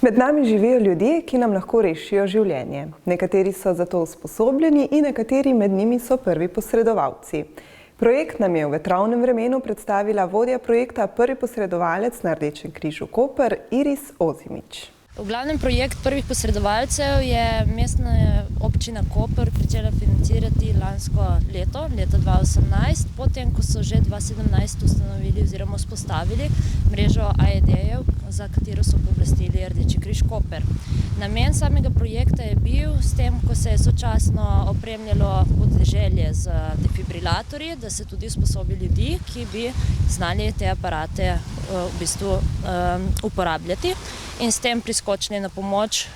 Med nami živijo ljudje, ki nam lahko rešijo življenje. Nekateri so za to usposobljeni in nekateri med njimi so prvi posredovalci. Projekt nam je v vetrovnem vremenu predstavila vodja projekta Prvi posredovalec na Rdečem križu Koper Iris Ozimič. V glavnem projekt prvih posredovalcev je mestna občina Koper pričela financirati lansko leto, leta 2018, potem ko so že 2017 ustanovili oziroma vzpostavili mrežo AED-jev, za katero so pooblastili Rdeči križ Koper. Namen samega projekta je bil s tem, ko se je sočasno opremljalo podeželje z defibrilatorji, da se tudi usposobi ljudi, ki bi znali te aparate uporabljati in s tem priskočili na pomoč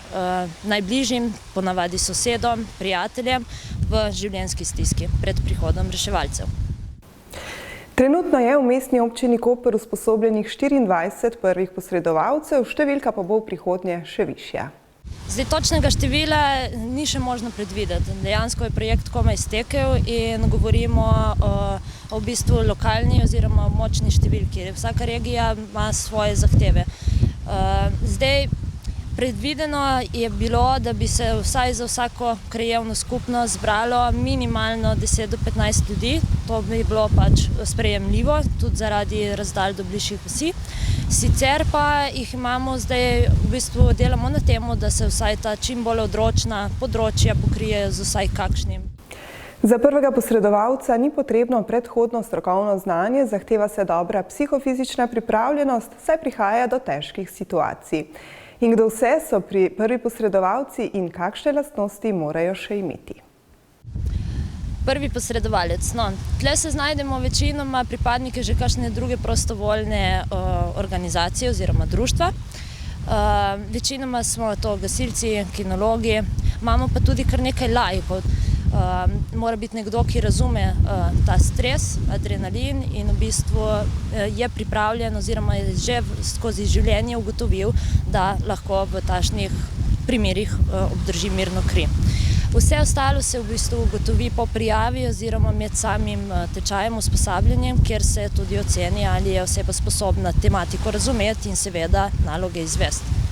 najbližjim, ponavadi sosedom, prijateljem v življenjski stiski pred prihodom reševalcev. Trenutno je v mestni občini Koper usposobljenih 24 prvih posredovalcev, številka pa bo v prihodnje še višja. Zdaj, točnega števila ni še možno predvideti. Dejansko je projekt komaj iztekel in govorimo o v bistvu lokalni oziroma močni številki. Vsaka regija ima svoje zahteve. Zdaj, predvideno je bilo, da bi se vsaj za vsako krajevno skupnost zbralo minimalno 10 do 15 ljudi. To bi bilo pač sprejemljivo, tudi zaradi razdalj do bližjih vasi. Sicer pa jih imamo zdaj, v bistvu delamo na temu, da se vsaj ta čim bolj odročna področja pokrijejo z vsaj kakšnim. Za prvega posredovalca ni potrebno predhodno strokovno znanje, zahteva se dobra psihofizična pripravljenost, saj prihaja do težkih situacij. In kdo vse so prvi posredovalci in kakšne lastnosti morajo še imeti? Prvi posredovalec. Tle se znajdemo večinoma pripadnike že kakšne druge prostovoljne organizacije oziroma društva. Večinoma smo to gasilci, kinologi, imamo pa tudi kar nekaj laikov. Mora biti nekdo, ki razume ta stres, adrenalin in v bistvu je pripravljen oziroma je že skozi življenje ugotovil, da lahko v takšnih primerih obdrži mirno kri. Vse ostalo se v bistvu ugotovi po prijavi oziroma med samim tečajem, usposabljanjem, kjer se tudi oceni, ali je oseba sposobna tematiko razumeti in seveda naloge izvesti.